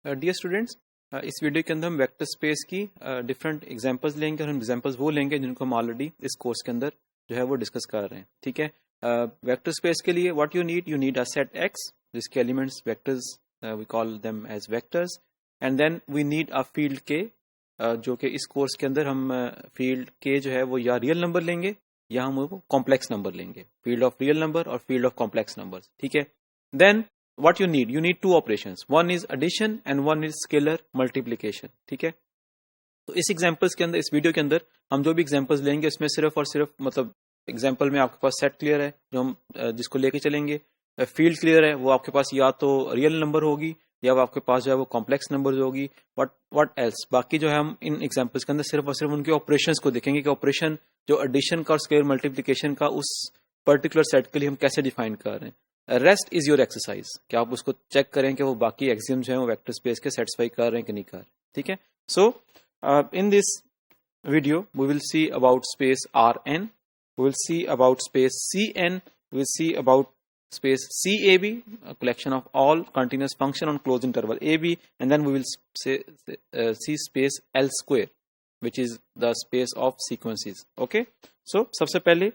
Dear students, इस video के अंदर हम वेक्टर स्पेस की डिफरेंट एग्जांपल्स लेंगे और हम एग्जांपल्स वो लेंगे जिनको हम ऑलरेडी इस कोर्स के अंदर जो है वो डिस्कस कर रहे हैं. ठीक है. वेक्टर स्पेस के लिए what you need a set x जिसके elements vectors we call them as vectors, and then we need a field k, जो कि इस कोर्स के अंदर हम फील्ड के जो है वो या रियल नंबर लेंगे या हम वो कॉम्प्लेक्स नंबर लेंगे. फील्ड ऑफ रियल नंबर और फील्ड ऑफ कॉम्प्लेक्स नंबर्स. ठीक है. Then what you need two operations, one is addition and one is scalar multiplication. ठीक है. तो इस एग्जांपल्स के अंदर, इस वीडियो के अंदर हम जो भी एग्जांपल्स लेंगे इसमें सिर्फ और सिर्फ मतलब एग्जांपल में आपके पास सेट क्लियर है जो हम जिसको लेके चलेंगे, फील्ड क्लियर है वो आपके पास या तो रियल नंबर होगी या वो आपके पास जो है वो कॉम्प्लेक्स नंबर होगी. व्हाट एल्स, बाकी जो है हम इन एग्जांपल्स के अंदर सिर्फ और सिर्फ उनके ऑपरेशंस को देखेंगे कि ऑपरेशन जो एडिशन का और स्केलर मल्टीप्लिकेशन का उस पर्टिकुलर सेट के लिए हम कैसे डिफाइन कर रहे हैं. रेस्ट इज योर एक्सरसाइज, कि आप उसको चेक करें कि वो बाकी एक्सियम्स हैं वो वेक्टर स्पेस के सेटिस्फाई कर रहे हैं कि नहीं कर रहे. ठीक है. So in this video we will see about space R N, we will see about space C N, we will see about space CAB, a collection of all continuous function on closed interval AB, and then we will see space L square, which is the space of sequences. Okay, so सबसे पहले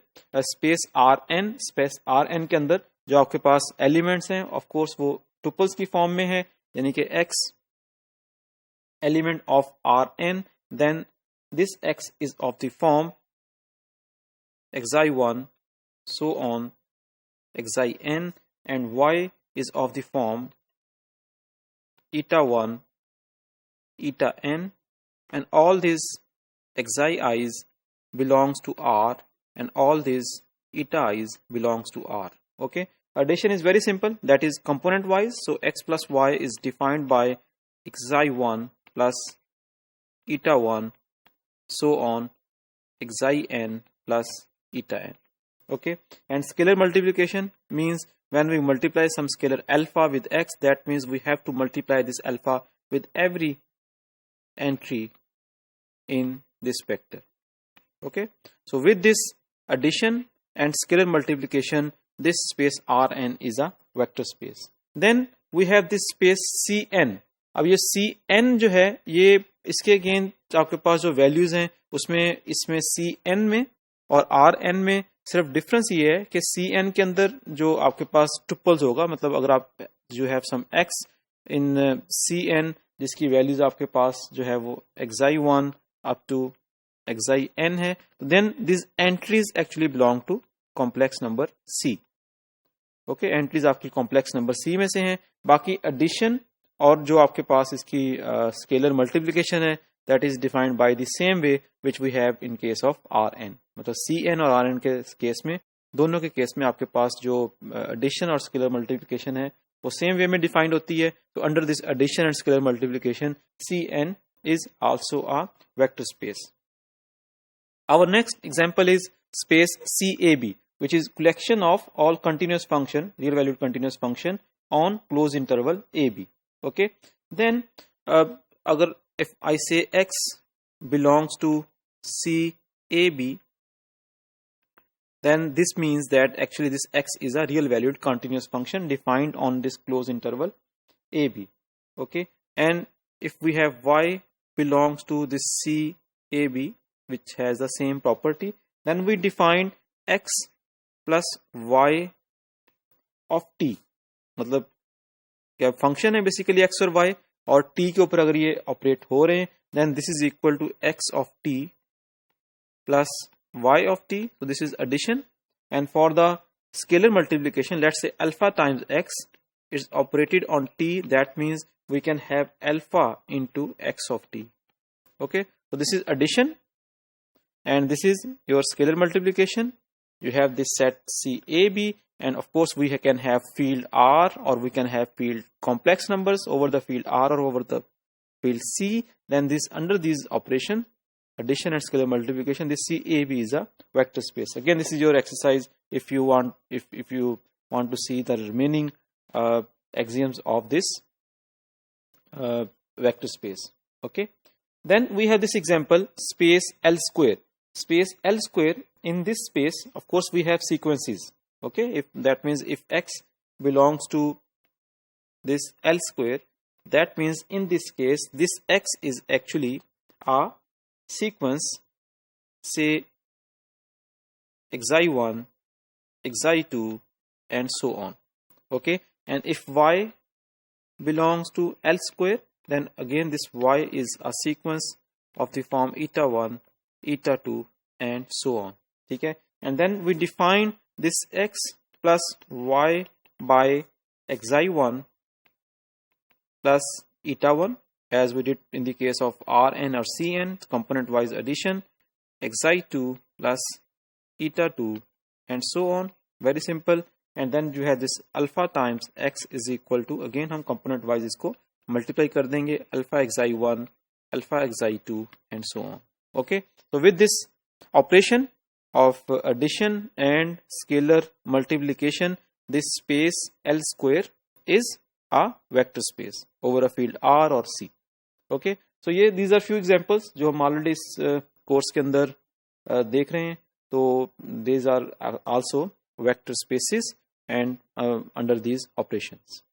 space RN के अंदर जो आपके पास elements हैं of course वो tuples की फॉर्म में है, यानी कि x element of Rn, then this x is of the form xi1 so on xin, and y is of the form eta1 eta n, and all these xi's belongs to R and all these eta's belongs to R. Okay, addition is very simple, that is component wise. So x plus y is defined by xi1 plus eta1 so on xin plus eta n. Okay, and scalar multiplication means when we multiply some scalar alpha with x, that means we have to multiply this alpha with every entry in this vector. Okay, so with this addition and scalar multiplication, this space Rn is a vector space. Then we have this space Cn. अब ये Cn जो है ये इसके again आपके पास जो values हैं उसमें इसमें Cn में और Rn में सिर्फ डिफरेंस ये है कि Cn के अंदर जो आपके पास टुपल्स होगा, मतलब अगर आप you have some x in Cn जिसकी वैल्यूज आपके पास जो है वो xi1 अप टू xin है, then this entries actually belong to complex number C. Okay, entries आपकी कॉम्प्लेक्स नंबर C में से हैं. बाकी एडिशन और जो आपके पास इसकी स्केलर मल्टीप्लिकेशन है, that is defined by the same way which we have in case of Rn. मतलब Cn और Rn के केस में, दोनों के केस में आपके पास जो एडिशन और स्केलर मल्टीप्लिकेशन है वो सेम वे में डिफाइंड होती है. तो under this addition and scalar multiplication Cn is also a vector space. Our next example is space CAB, which is collection of all continuous function, real valued continuous function on closed interval AB. Okay, then अगर if I say x belongs to CAB, then this means that actually this x is a real valued continuous function defined on this closed interval AB. Okay, and if we have y belongs to this CAB, which has the same property, then we define x plus y of t. मतलब क्या function है basically x और y, और t के ऊपर अगर ये operate हो रहे हैं, then this is equal to x of t plus y of t. So this is addition, and for the scalar multiplication, let's say alpha times x is operated on t, that means we can have alpha into x of t. Okay, so this is addition and this is your scalar multiplication. You have this set CAB, and of course we can have field R or we can have field complex numbers over the field R or over the field C. Then this under these operation, addition and scalar multiplication, this CAB is a vector space. Again, this is your exercise if you want to see the remaining axioms of this vector space. Okay, then we have this example space L square. Space L square, in this space of course we have sequences. Okay, if that means if x belongs to this L square, that means in this case this X is actually a sequence, say xi1, xi2 and so on. Okay, and if Y belongs to L square, then again this Y is a sequence of the form eta 1, eta 2 and so on. Okay, and then we define this X plus Y by xi1 plus eta 1 as we did in the case of Rn or Cn, component wise addition, xi2 plus eta 2 and so on. Very simple. And then you have this alpha times x is equal to, again हम component wise इसको multiply कर देंगे, alpha xi1, alpha xi2 and so on. Okay, so with this operation of addition and scalar multiplication, this space L square is a vector space over a field R or C. Okay, so ये these are few examples जो हम already इस course के अंदर देख रहे हैं. तो these are also vector spaces and under these operations.